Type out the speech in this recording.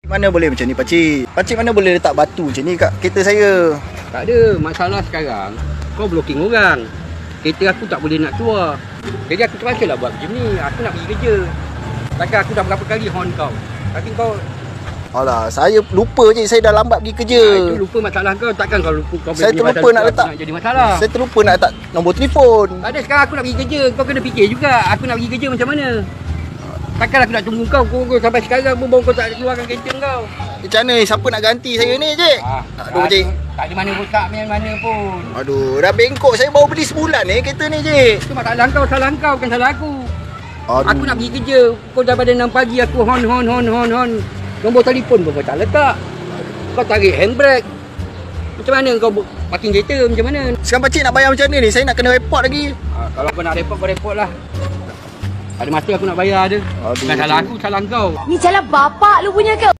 Mana boleh macam ni pakcik? Pakcik mana boleh letak batu macam ni kat kereta saya? Tak ada, masalah sekarang kau blocking orang. Kereta aku tak boleh nak keluar. Jadi aku terpaksa lah buat macam ni. Aku nak pergi kerja. Takkan aku dah berapa kali horn kau. Tapi kau... Alah, saya lupa je, saya dah lambat pergi kerja. Itu lupa masalah kau. Takkan kau lupa kau saya terlupa nak letak. Nak jadi masalah. Saya terlupa nak letak nombor telefon. Tak ada, sekarang aku nak pergi kerja. Kau kena fikir juga. Aku nak pergi kerja macam mana. Takkan aku nak tunggu kau sampai sekarang pun baru kau tak keluarkan kereta kau. Macam mana ni? Siapa nak ganti saya ni, cik? Aduh, cik. Tak ada mana rosak mana pun. Aduh, dah bengkok. Saya baru beli sebulan ni kereta ni, cik. Itu masalah kau, bukan salah aku. Aduh. Aku nak pergi kerja. Kau daripada 6 pagi aku hon. Nombor telefon pun kau tak letak. Kau tarik handbrake. Macam mana kau parking kereta macam mana? Sekarang pakcik nak bayar macam mana ni? Saya nak kena report lagi. Kalau kau nak report, kau report lah. Ada masa aku nak bayar ada. Bukan salah aku, salah kau. Ni salah bapak lu punya ke?